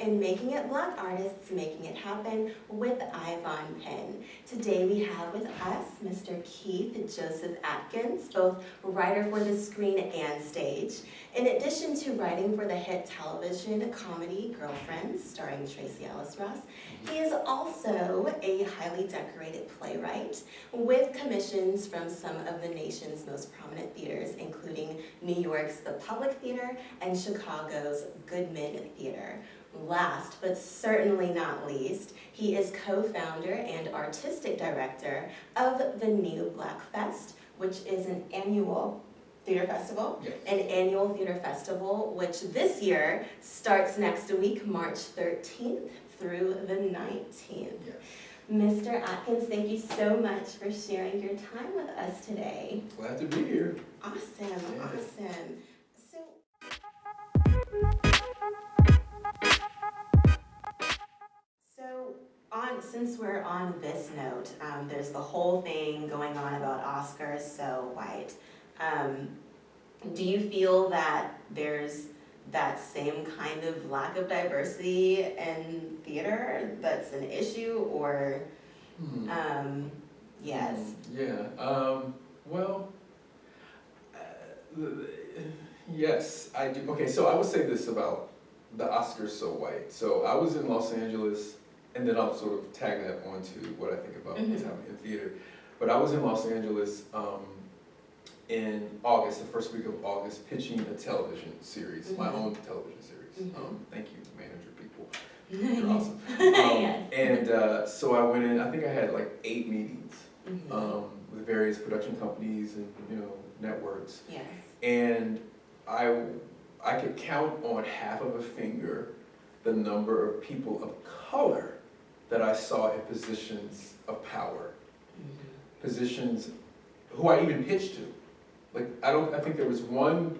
in Making It Black Artists, Making It Happen with Yvonne Penn. Today we have with us Mr. Keith Joseph Atkins, both writer for the screen and stage. In addition to writing for the hit television comedy Girlfriends, starring Tracy Ellis Ross, he is also a highly decorated playwright with commissions from some of the nation's most prominent theaters, including New York's The Public Theater and Chicago's Goodman Theater. Last, but certainly not least, he is co-founder and artistic director of the new Blackfest, which is an annual theater festival. Yes. An annual theater festival, which this year starts next week, March 13th through the 19th. Yes. Mr. Atkins, thank you so much for sharing your time with us today. Glad to be here. Awesome, Yeah. awesome. Since we're on this note, there's the whole thing going on about Oscars so white. Do you feel that there's that same kind of lack of diversity in theater that's an issue, or yes? Well, yes, I do. Okay, so I would say this about the Oscars so white. So I was in Los Angeles, and then I'll sort of tag that onto what I think about what's happening in theater. But I was in Los Angeles in August, the first week of August, pitching a television series, my own television series. Thank you, manager people. You're awesome. And so I went in, I think I had like 8 meetings with various production companies and networks. Yes. And I could count on half of a finger the number of people of color that I saw in positions of power, positions who I even pitched to. Like I think there was one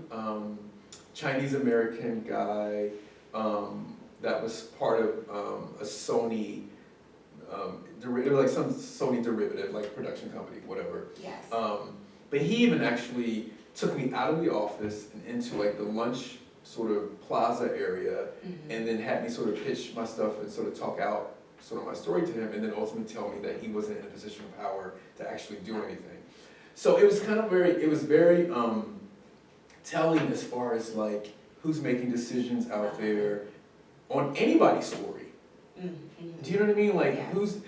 Chinese American guy that was part of a Sony derivative, like some Sony derivative, like production company, whatever. Yes. But he even actually took me out of the office and into like the lunch sort of plaza area, and then had me sort of pitch my stuff and sort of talk out sort of my story to him, and then ultimately tell me that he wasn't in a position of power to actually do anything. So it was kind of very telling as far as like who's making decisions out there on anybody's story. Do you know what I mean? Like who's,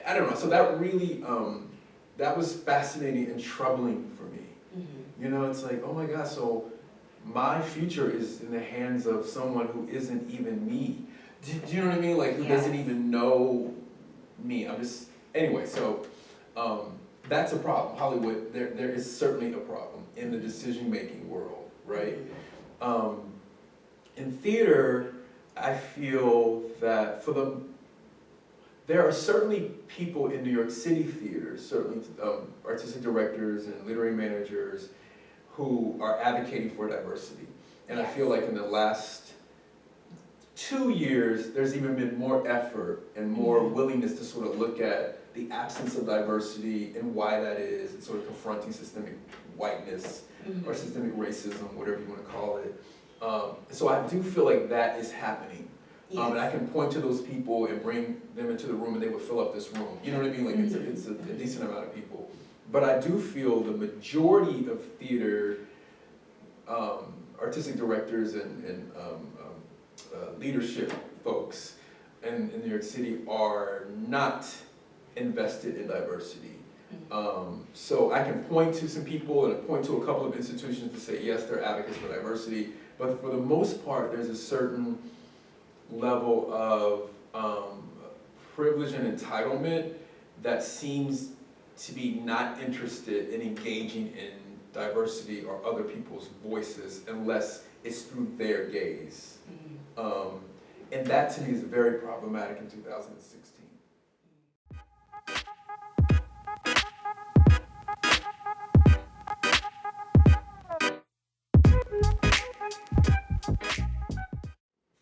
I don't know. So that really, that was fascinating and troubling for me. It's like, oh my God, so my future is in the hands of someone who isn't even me. Do you know what I mean? Like, who doesn't even know me. Anyway, so that's a problem. Hollywood, there is certainly a problem in the decision-making world, right? In theater, I feel that there are certainly people in New York City theaters, certainly artistic directors and literary managers who are advocating for diversity. And I feel like in the last 2 years, there's even been more effort and more willingness to sort of look at the absence of diversity and why that is, and sort of confronting systemic whiteness or systemic racism, whatever you want to call it. So I do feel like that is happening. And I can point to those people and bring them into the room and they would fill up this room. You know what I mean? Like it's a decent amount of people. But I do feel the majority of theater artistic directors and leadership folks in New York City are not invested in diversity. So I can point to some people and point to a couple of institutions to say, yes, they're advocates for diversity, but for the most part, there's a certain level of privilege and entitlement that seems to be not interested in engaging in diversity or other people's voices unless it's through their gaze. And that to me is very problematic in 2016.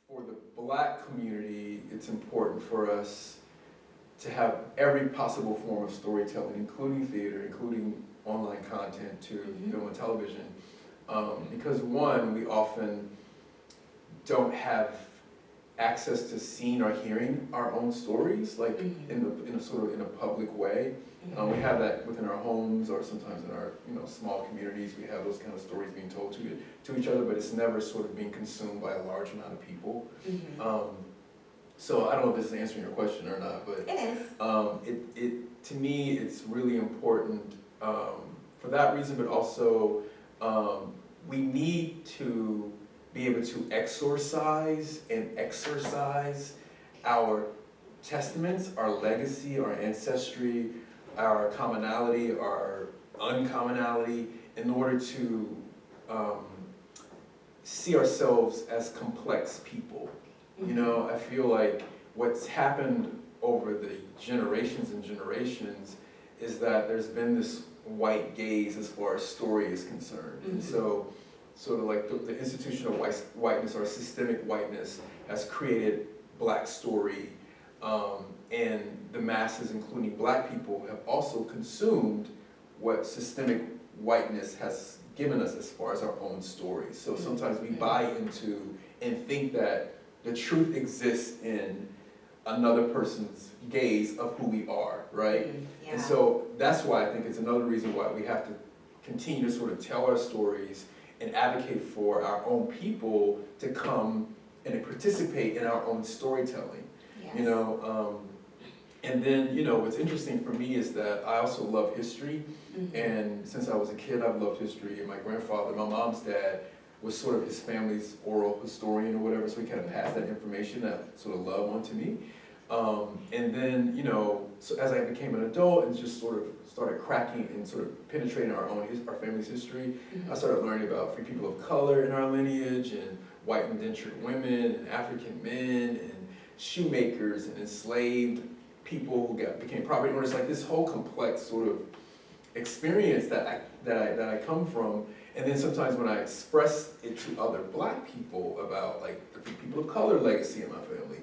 For the Black community, it's important for us to have every possible form of storytelling, including theater, including online content to film and television. Because one, we often don't have access to seeing or hearing our own stories, like in a sort of in a public way. We have that within our homes, or sometimes in our small communities. We have those kind of stories being told to each other, but it's never sort of being consumed by a large amount of people. So I don't know if this is answering your question or not, but it is. To me, it's really important for that reason, but also we need to be able to exorcise and exercise our testaments, our legacy, our ancestry, our commonality, our uncommonality, in order to see ourselves as complex people. I feel like what's happened over the generations and generations is that there's been this white gaze as far as story is concerned. And so sort of like the institution of whiteness or systemic whiteness has created Black story, and the masses, including Black people, have also consumed what systemic whiteness has given us as far as our own stories. So sometimes we buy into and think that the truth exists in another person's gaze of who we are, right? And so that's why I think it's another reason why we have to continue to sort of tell our stories and advocate for our own people to come and participate in our own storytelling. And then, what's interesting for me is that I also love history, and since I was a kid, I've loved history, and my grandfather, my mom's dad, was sort of his family's oral historian or whatever, so he kind of passed that information, that sort of love onto me. And then, so as I became an adult and just sort of started cracking and sort of penetrating our family's history, I started learning about free people of color in our lineage, and white indentured women, and African men, and shoemakers, and enslaved people who became property owners, like this whole complex sort of experience that I come from. And then sometimes when I express it to other Black people about like the people of color legacy in my family,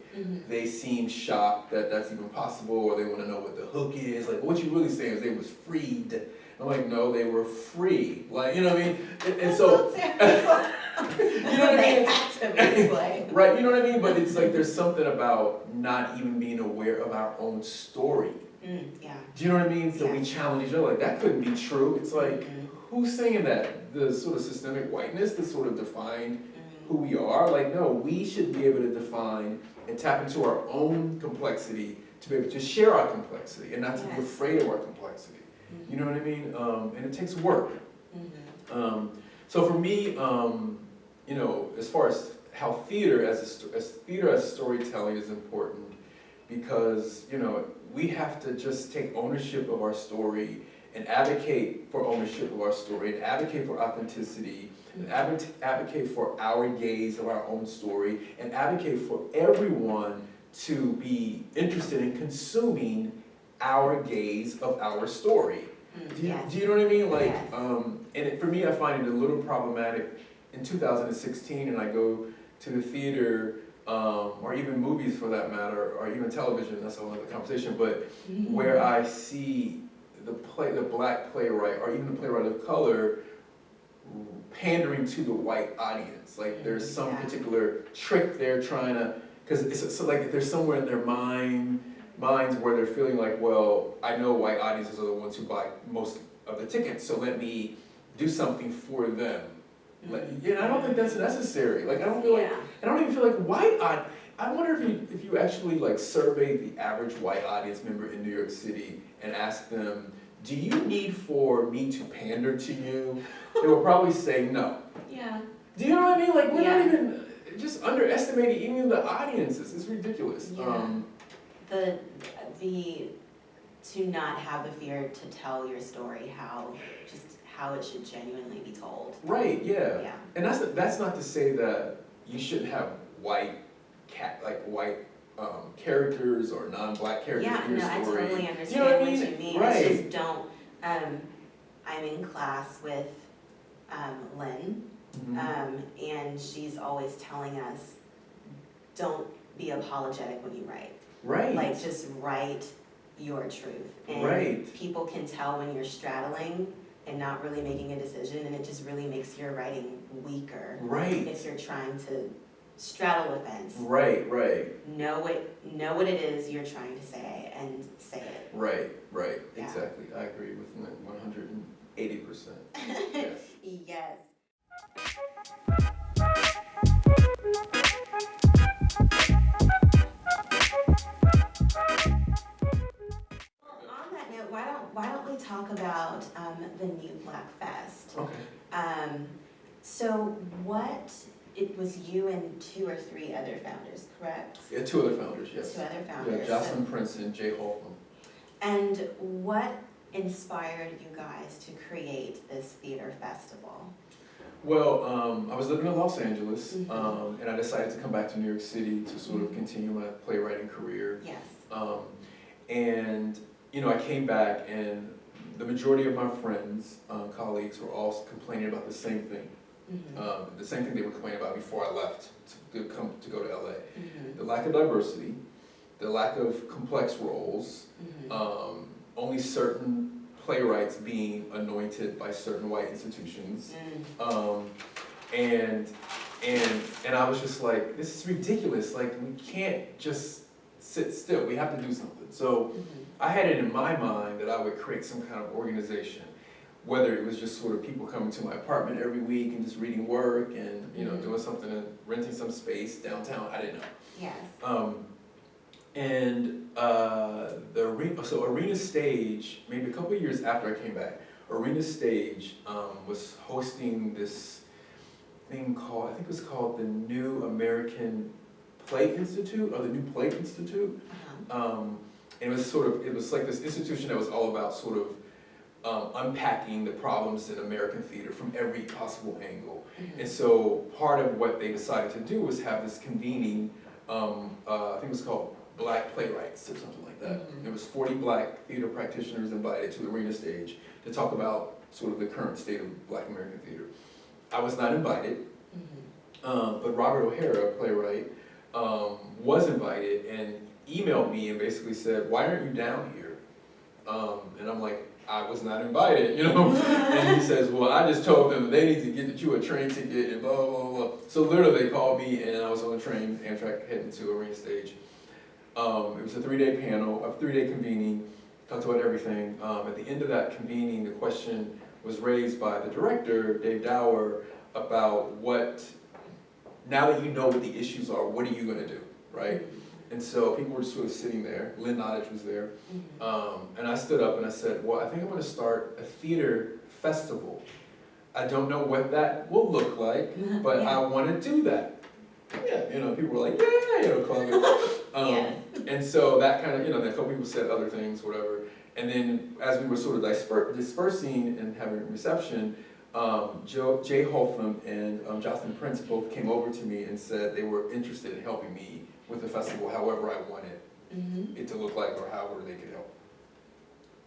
they seem shocked that that's even possible, or they want to know what the hook is. Like, what you really saying is they was freed. I'm like, no, they were free. Like, you know what I mean? And so, you know what I mean? Right, you know what I mean? But it's like there's something about not even being aware of our own story. Do you know what I mean? So we challenge each other, like, that couldn't be true. It's like, who's saying that? The sort of systemic whiteness that sort of defined who we are? Like, no, we should be able to define and tap into our own complexity to be able to share our complexity and not to be afraid of our complexity. You know what I mean? And it takes work. So for me, as far as how theater as storytelling is important, because we have to just take ownership of our story and advocate for ownership of our story, and advocate for authenticity, and advocate for our gaze of our own story, and advocate for everyone to be interested in consuming our gaze of our story. Do you know what I mean? Like, and for me, I find it a little problematic in 2016, and I go to the theater, or even movies for that matter, or even television, that's a whole other conversation, but where I see the Black playwright, or even the playwright of color, pandering to the white audience. Like there's some particular trick they're trying to, because it's so like there's somewhere in their minds where they're feeling like, well, I know white audiences are the ones who buy most of the tickets, so let me do something for them. And I don't think that's necessary. Like I don't even feel like I wonder if you actually like survey the average white audience member in New York City and ask them, do you need for me to pander to you? They will probably say no. Do you know what I mean? Like we're not even just underestimating even the audiences. It's ridiculous. To not have the fear to tell your story, how it should genuinely be told. Right. And that's not to say that you shouldn't have white characters or non-Black characters in your story. I totally understand you know what you mean. Right. I just don't. I'm in class with Lynn, and she's always telling us, don't be apologetic when you write. Right. Like just write your truth. And people can tell when you're straddling and not really making a decision, and it just really makes your writing weaker. Right. If you're trying to straddle the fence. Right. Know what it is you're trying to say and say it. Right. Yeah. Exactly. I agree with 180%. Yes. Yes. On that note, why don't we talk about the new Blackfest? Okay. So it was you and 2 or 3 other founders, correct? Yeah, 2 other founders, yes. 2 other founders. Yeah, Jocelyn Prince and Jay Holcomb. And what inspired you guys to create this theater festival? Well, I was living in Los Angeles, Mm-hmm. and I decided to come back to New York City to sort of continue my playwriting career. Yes. And, I came back and the majority of my friends, colleagues were all complaining about the same thing. Mm-hmm. The same thing they were complaining about before I left to go to LA. Mm-hmm. The lack of diversity, the lack of complex roles, Mm-hmm. only certain playwrights being anointed by certain white institutions. Mm. And I was just like, this is ridiculous. Like, we can't just sit still. We have to do something. So Mm-hmm. I had it in my mind that I would create some kind of organization, whether it was just sort of people coming to my apartment every week and just reading work and, doing something and renting some space downtown. I didn't know. Yes. Arena Stage, maybe a couple of years after I came back, Arena Stage was hosting this thing called, I think it was called the New American Play Institute, or the New Play Institute. Uh-huh. And it was like this institution that was all about sort of unpacking the problems in American theater from every possible angle. Mm-hmm. And so part of what they decided to do was have this convening, I think it was called Black Playwrights or something like that. Mm-hmm. There was 40 Black theater practitioners invited to the Arena Stage to talk about sort of the current state of Black American theater. I was not invited, but Robert O'Hara, a playwright, was invited and emailed me and basically said, "Why aren't you down here?" And I'm like, "I was not invited," And he says, "Well, I just told them they need to get you a train ticket and blah, blah, blah." So literally they called me and I was on the train, Amtrak, heading to Arena Stage. It was a 3-day panel, a 3-day convening, talked about everything. At the end of that convening, the question was raised by the director, Dave Dower, about now that you know what the issues are, what are you gonna do, right? And so people were just sort of sitting there. Lynn Nottage was there. And I stood up and I said, well, I think I'm gonna start a theater festival. I don't know what that will look like, but Yeah. I wanna do that. Yeah, people were like, yeah, calling it. And so that kind of, then a couple people said other things, whatever. And then as we were sort of dispersing and having reception, Jay Holcomb and Jocelyn Prince both came over to me and said they were interested in helping me with the festival however I wanted it to look like or however they could help.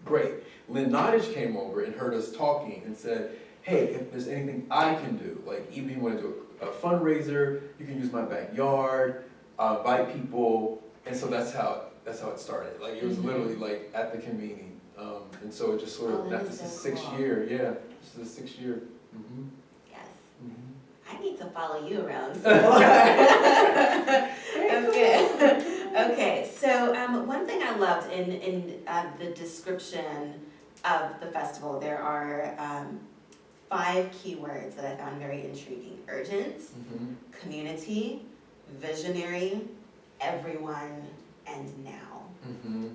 Great. Lynn Nottage came over and heard us talking and said, hey, if there's anything I can do, like even if you want to do a fundraiser, you can use my backyard, invite people, and so that's how it started. Like it was literally like at the convening, and so it just sort of this is the 6th year, this is the 6th year. Yes. Mm-hmm. I need to follow you around some more. Okay, so one thing I loved in the description of the festival, there are 5 keywords that I found very intriguing: urgent, community, visionary, everyone, and now.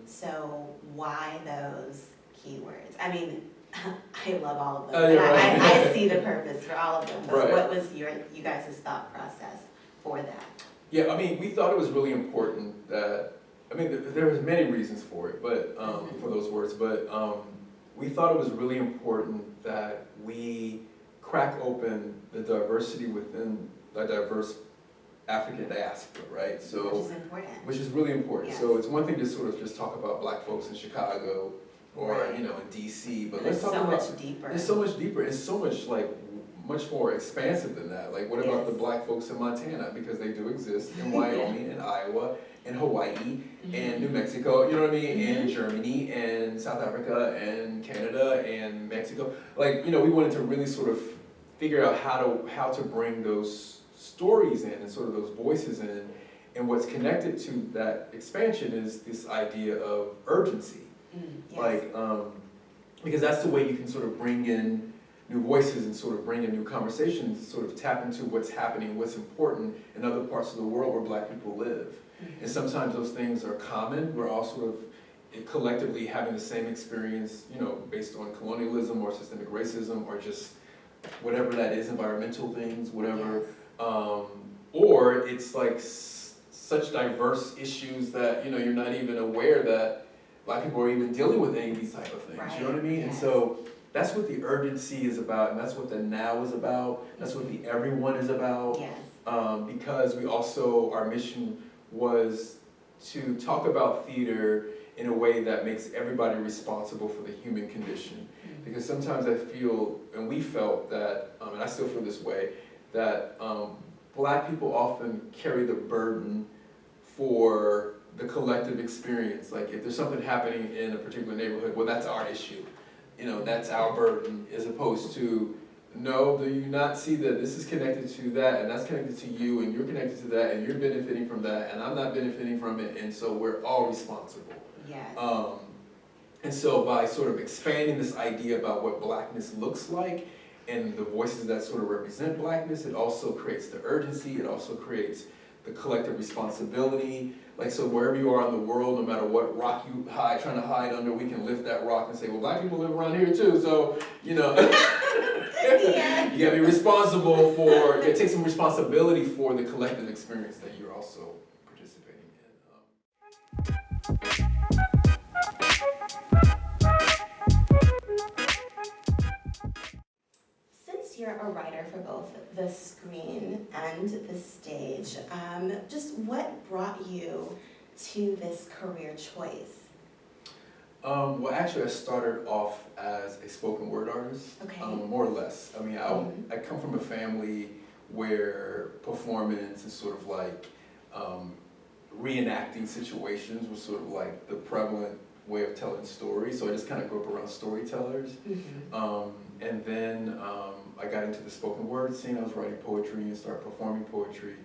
So why those keywords? I mean, I love all of them. I see the purpose for all of them. But what was you guys' thought process for that? Yeah, I mean, we thought it was really important that, there was many reasons for it, but for those words, but we thought it was really important that we crack open the diversity within the diverse African diaspora, right? So, which is important. Which is really important. Yes. So it's one thing to sort of just talk about Black folks in Chicago or in DC, but let's talk about it's so much deeper. It's so much deeper. It's so much much more expansive than that. Like, what about the Black folks in Montana? Because they do exist in Wyoming and Iowa and Hawaii and New Mexico, you know what I mean? And Germany and South Africa and Canada and Mexico. Like, we wanted to really sort of figure out how to bring those stories in and sort of those voices in. And what's connected to that expansion is this idea of urgency. Yes. Like, because that's the way you can sort of bring in new voices and sort of bring in new conversations, sort of tap into what's happening, what's important in other parts of the world where Black people live. And sometimes those things are common. We're all sort of collectively having the same experience, you know, based on colonialism or systemic racism or just whatever that is, environmental things, whatever. Yes. Or it's like such diverse issues that, you know, you're not even aware that Black people are even dealing with any of these type of things. Right. You know what I mean? Yes. And so that's what the urgency is about, and that's what the now is about. That's what the everyone is about. Yes. Because we also, our mission was to talk about theater in a way that makes everybody responsible for the human condition. Because sometimes I feel, and we felt that, and I still feel this way, that Black people often carry the burden for the collective experience. Like if there's something happening in a particular neighborhood, well, that's our issue. You know, that's our burden, as opposed to, no, do you not see that this is connected to that, and that's connected to you, and you're connected to that, and you're benefiting from that, and I'm not benefiting from it, and so we're all responsible. Yes. And so by sort of expanding this idea about what Blackness looks like, and the voices that sort of represent Blackness, it also creates the urgency, it also creates the collective responsibility. Like, so wherever you are in the world, no matter what rock you trying to hide under, we can lift that rock and say, well, Black people live around here too, so, you know, Yes. you gotta be responsible for, you gotta take some responsibility for the collective experience that you're also participating in. Since you're a writer for both the screen and the stage, just what brought you to this career choice? Well, actually, I started off as a spoken word artist, Okay. More or less. I mean, I come from a family where performance is sort of like reenacting situations was sort of like the prevalent way of telling stories. So I just kind of grew up around storytellers. And then I got into the spoken word scene. I was writing poetry and started performing poetry.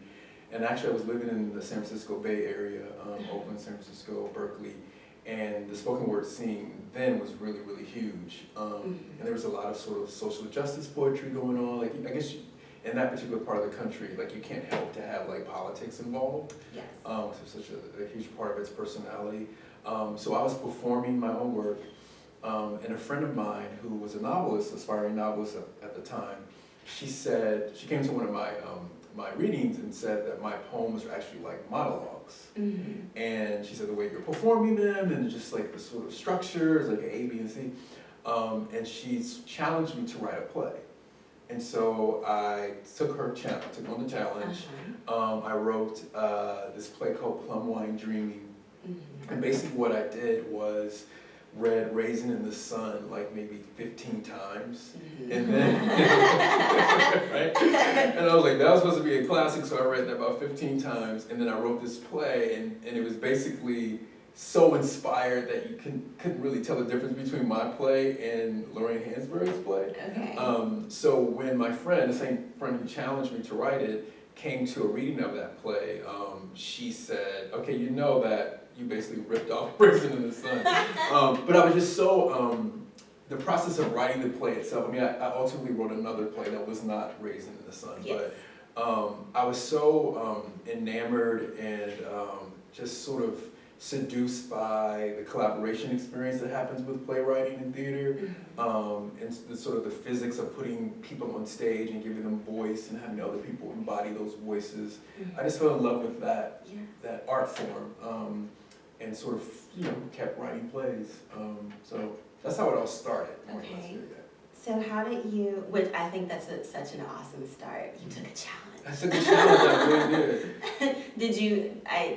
And actually, I was living in the San Francisco Bay Area, Oakland, San Francisco, Berkeley. And the spoken word scene then was really, really huge. And there was a lot of sort of social justice poetry going on. Like, I guess in that particular part of the country, like you can't help to have like politics involved. Yes. It's such a huge part of its personality. So I was performing my own work. And a friend of mine who was a novelist, aspiring novelist at the time, she came to one of my readings and said that my poems are actually like monologues. And she said the way you're performing them and just like the sort of structures, like A, B, and C. And she's challenged me to write a play. And so I took on the challenge. I wrote this play called Plum Wine Dreaming. And basically what I did was read Raisin in the Sun like maybe 15 times. And then, right? And I was like, that was supposed to be a classic, so I read that about 15 times. And then I wrote this play, and it was basically so inspired that you couldn't really tell the difference between my play and Lorraine Hansberry's play. Okay. So when my friend, the same friend who challenged me to write it, came to a reading of that play, she said, okay, you know that you basically ripped off Raisin in the Sun. But I was just so, the process of writing the play itself, I mean, I ultimately wrote another play that was not Raisin in the Sun, Yes. but I was so enamored and just sort of seduced by the collaboration experience that happens with playwriting and theater, and the sort of the physics of putting people on stage and giving them voice and having other people embody those voices. I just fell in love with that art form, and sort of, you know, kept writing plays. So that's how it all started, more or less. Okay. So how did you, which I think that's such an awesome start. You took a challenge. I took a challenge, I really did. Did you know,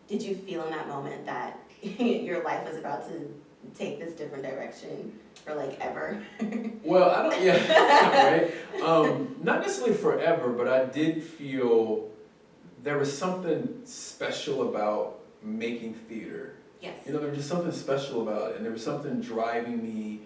did you feel in that moment that your life was about to take this different direction for like ever? Well, right? Not necessarily forever, but I did feel there was something special about making theater. Yes. You know, there was just something special about it, and there was something driving me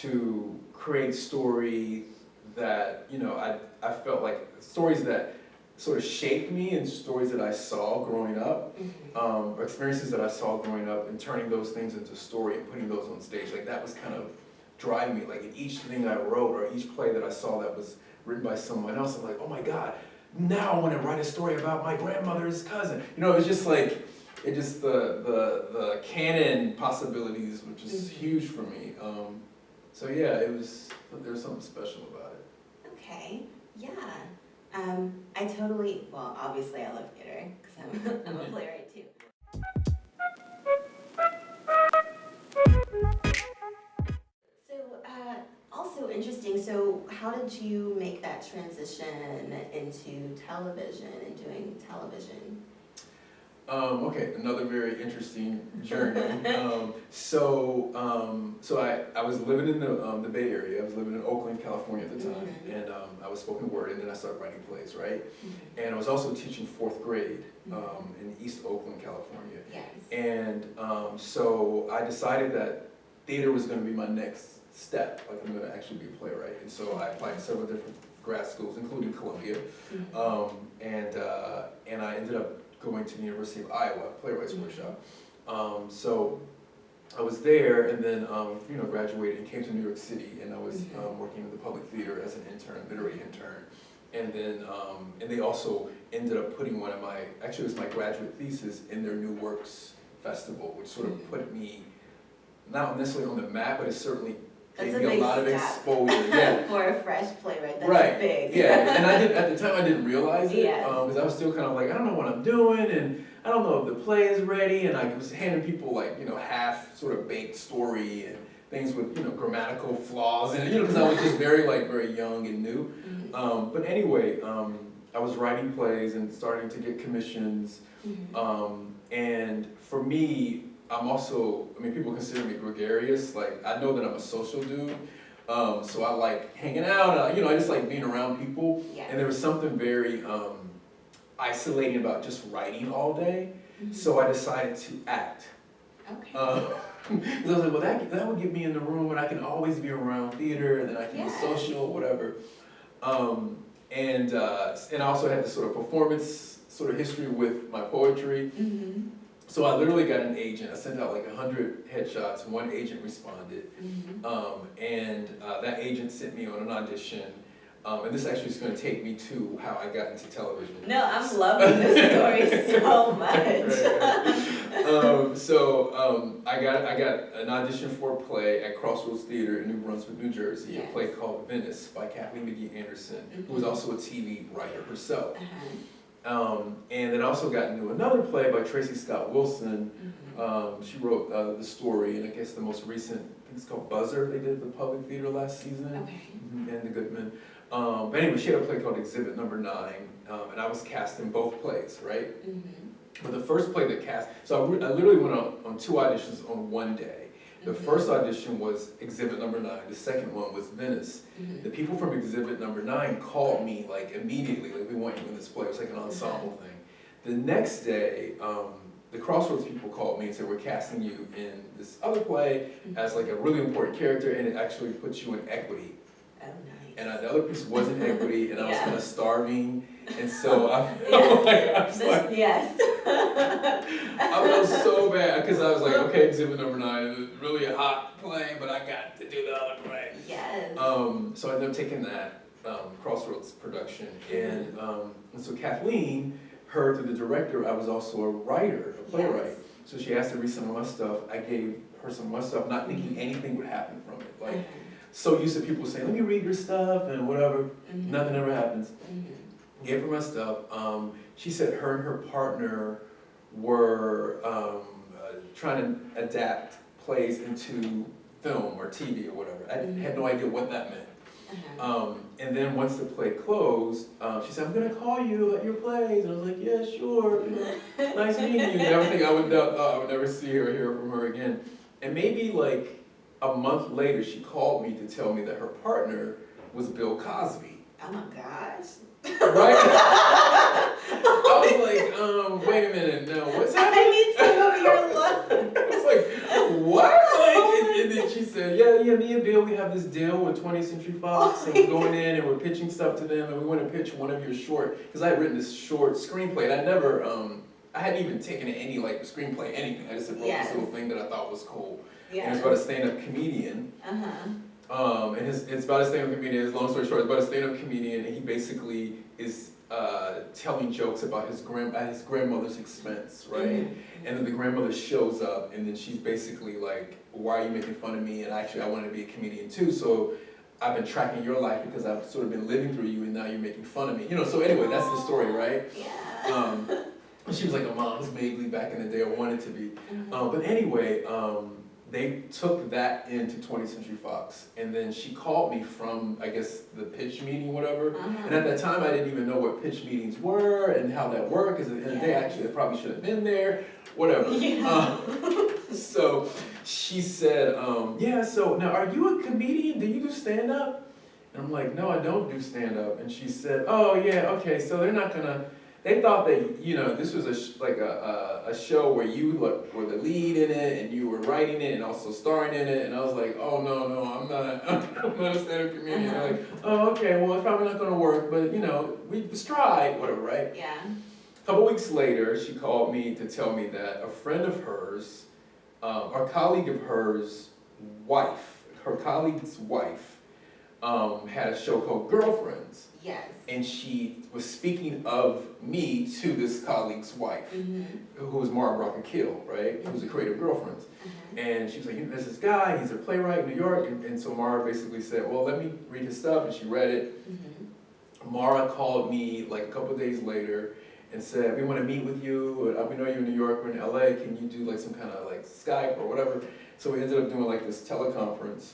to create story that, you know, I felt like stories that sort of shaped me and stories that I saw growing up, or experiences that I saw growing up, and turning those things into story and putting those on stage. Like that was kind of driving me. Like in each thing I wrote or each play that I saw that was written by someone else, I'm like, oh my God, now I want to write a story about my grandmother's cousin. You know, it was just like, it just the canon possibilities, which is huge for me. So yeah, there was something special about it. Okay, yeah. I totally, well, obviously I love theater because I'm a playwright too. So, also interesting, so how did you make that transition into television and doing television? Okay, another very interesting journey. So I was living in the Bay Area. I was living in Oakland, California at the time, and I was spoken word, and then I started writing plays, right? And I was also teaching 4th grade in East Oakland, California. Yes. And so I decided that theater was going to be my next step. Like I'm going to actually be a playwright, and so I applied to several different grad schools, including Columbia, and I ended up going to the University of Iowa, playwrights workshop. So I was there, and then you know, graduated and came to New York City, and I was working in the public theater as an intern, literary intern. And then and they also ended up putting one of my, actually it was my graduate thesis in their New Works Festival, which sort of put me not necessarily on the map, but it certainly gave me a lot of exposure. Yeah. For a fresh playwright, that's right. big. Yeah, and at the time I didn't realize it, Yes. because I was still kind of like, I don't know what I'm doing, and I don't know if the play is ready, and I was handing people like, you know, half sort of baked story and things with, you know, grammatical flaws, and you know, because I was just very young and new. But anyway, I was writing plays and starting to get commissions, and for me, I'm also, I mean, people consider me gregarious. Like, I know that I'm a social dude, so I like hanging out. You know, I just like being around people. Yes. And there was something very isolating about just writing all day. So I decided to act. Okay. Because I was like, well, that would get me in the room, and I can always be around theater, and then I can be social, whatever. And I also had this sort of performance sort of history with my poetry. So I literally got an agent. I sent out like 100 headshots. One agent responded, and that agent sent me on an audition. And this actually is going to take me to how I got into television. No, I'm loving this story so much. I got an audition for a play at Crossroads Theater in New Brunswick, New Jersey. A play called Whiteness by Kathleen McGee-Anderson, who was also a TV writer herself. And then I also got into another play by Tracy Scott Wilson. She wrote the story, and I guess the most recent, I think it's called Buzzer. They did at the public theater last season. And the Goodman. But anyway, she had a play called Exhibit Number 9, and I was cast in both plays, right? But the first play that cast, so I literally went on 2 auditions on one day. The first audition was Exhibit Number 9. The second one was Venice. The people from Exhibit Number 9 called me like immediately, like, we want you in this play. It was like an ensemble thing. The next day, the Crossroads people called me and said, we're casting you in this other play as like a really important character, and it actually puts you in equity. Oh, nice. And the other piece wasn't equity, and I was kind of starving, and so I felt I felt so bad, because I was like, okay, Exhibit Number 9 is really a hot play, but I got to do the other play. Yes. So I ended up taking that Crossroads production, and so Kathleen heard through the director I was also a writer, a playwright. So she asked to read some of my stuff. I gave her some of my stuff, not thinking anything would happen from it. Like, so used to people saying, let me read your stuff and whatever. Nothing ever happens. Gave her my stuff. She said her and her partner were trying to adapt plays into film or TV or whatever. I had no idea what that meant. And then once the play closed, she said, I'm going to call you at your plays. And I was like, yeah, sure. Nice meeting you. And everything I would never see her or hear from her again. And maybe like a month later, she called me to tell me that her partner was Bill Cosby. Oh my gosh. Right? I was like, wait a minute, no, what's happening? I need some of your love. I was like, what? Like, and then she said, yeah, me and Bill, we have have this deal with 20th Century Fox, and we're going in and we're pitching stuff to them, and we want to pitch one of your short, because I had written this short screenplay, and I never, I hadn't even taken any like screenplay, anything. I just wrote this little thing that I thought was cool. And it's about a stand-up comedian. And it's about a stand-up comedian. Long story short, it's about a stand-up comedian, and he basically is telling jokes about his grandmother's expense, right? And then the grandmother shows up, and then she's basically like, "Why are you making fun of me? And actually, I wanted to be a comedian too. So I've been tracking your life because I've sort of been living through you, and now you're making fun of me." You know. So anyway, that's the story, right? Yeah. She was like a mom's Mabley back in the day, or wanted to be. But anyway, they took that into 20th Century Fox, and then she called me from, I guess, the pitch meeting, whatever. And at that time, I didn't even know what pitch meetings were and how that worked, because at the end of the day, actually, I probably should have been there, whatever. So she said, yeah, so now are you a comedian? Do you do stand-up? And I'm like, no, I don't do stand-up. And she said, oh, yeah, okay, so they're not gonna, they thought that, you know, this was a show where you were the lead in it, and you were writing it and also starring in it. And I was like, oh, no, I'm not a stand-up comedian. They're like, oh, okay, well, it's probably not gonna work, but, you know, we just tried, whatever, right? Yeah. A couple weeks later, she called me to tell me that a friend of hers, a colleague of hers, her colleague's wife, had a show called Girlfriends. Yes. And she was speaking of me to this colleague's wife, who was Mara Brock-Akil, right? Who's a creative Girlfriends. And she was like, there's this guy, he's a playwright in New York. And so Mara basically said, well, let me read his stuff. And she read it. Mara called me like a couple of days later and said, we want to meet with you. We know you're in New York, we're in LA. Can you do like some kind of like Skype or whatever? So we ended up doing like this teleconference.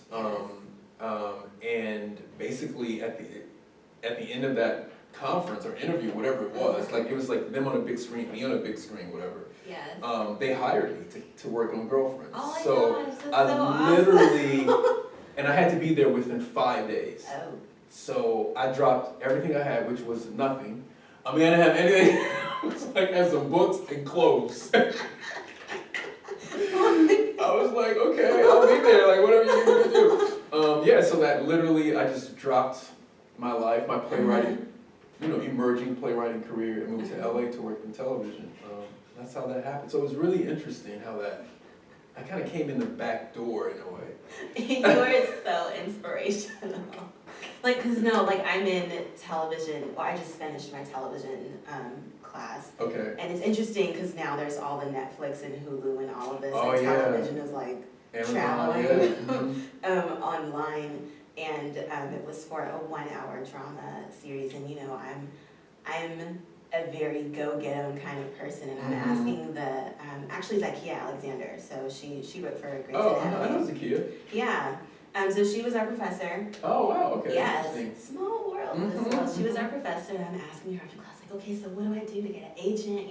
And basically at the end of that conference or interview, whatever it was like them on a big screen, me on a big screen, whatever. Yes. They hired me to work on Girlfriends. Oh my so gosh, that's I so literally, awesome. and I had to be there within 5 days. Oh. So I dropped everything I had, which was nothing. I mean, I didn't have anything. It was like I had some books and clothes. I was like, okay, I'll be there, like whatever you need me to do. Yeah, so that literally, I just dropped my life, my playwriting, emerging playwriting career, and moved to LA to work in television. That's how that happened. So it was really interesting how I kind of came in the back door in a way. You are so inspirational. I'm in television. Well, I just finished my television class. Okay. And it's interesting because now there's all the Netflix and Hulu and all of this. Oh, and yeah. Television is like Amazon, traveling yeah. online. And it was for a 1-hour drama series. And I'm a very go-get-em kind of person, and I'm asking actually Zakiya Alexander, so she wrote for Grey's Anatomy. I know Zakiya. Yeah, so she was our professor. Oh wow, okay. Yes, small world as well. She was our professor, and I'm asking her after class, like, okay, so what do I do to get an agent?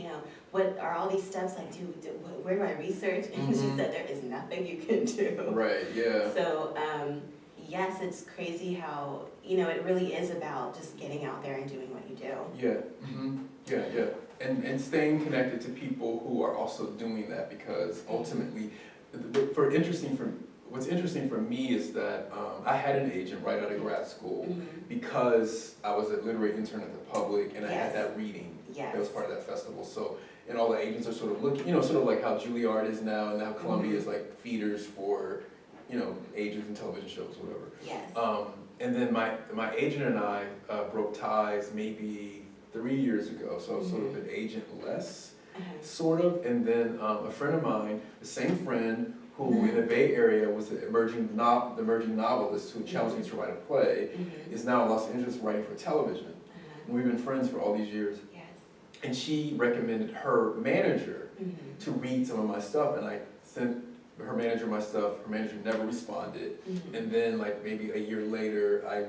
What are all these steps, like, where do I research? And she said, there is nothing you can do. Right, yeah. So, yes, it's crazy how, it really is about just getting out there and doing what you do. Yeah, yeah. And staying connected to people who are also doing that, because ultimately, what's interesting for me is that I had an agent right out of grad school because I was a literary intern at the Public, and I had that reading. Yes. That was part of that festival. So, and all the agents are sort of looking, sort of like how Juilliard is now, and how Columbia is like feeders for, agents and television shows, whatever. Yes. And then my agent and I broke ties maybe 3 years ago, so I was sort of an agentless, sort of. And then a friend of mine, the same friend who in the Bay Area was the emerging novelist who challenged me to write a play, is now in Los Angeles writing for television. And we've been friends for all these years. Yes. And she recommended her manager to read some of my stuff, and I sent her manager my stuff. Her manager never responded. And then like maybe a year later, I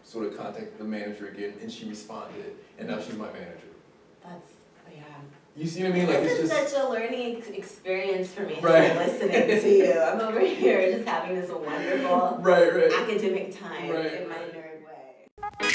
sort of contacted the manager again, and she responded, and now she's my manager. Yeah. You see what I mean? Like, this it's is just such a learning experience for me, right. Just listening to you. I'm over here just having this wonderful academic time in my nerd way.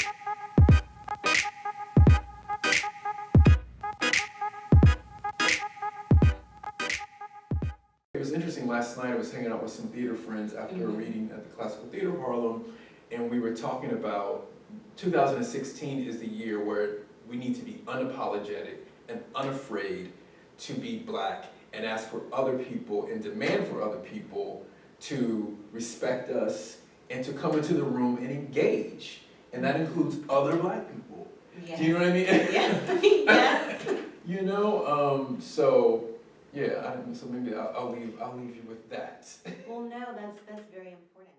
was interesting. Last night I was hanging out with some theater friends after a Mhm. reading at the Classical Theater of Harlem, and we were talking about 2016 is the year where we need to be unapologetic and unafraid to be Black and ask for other people and demand for other people to respect us and to come into the room and engage. And that includes other Black people. Yes. Do you know what I mean? Yeah. Yes. You know, so yeah, so maybe I'll leave you with that. Well, no, that's very important.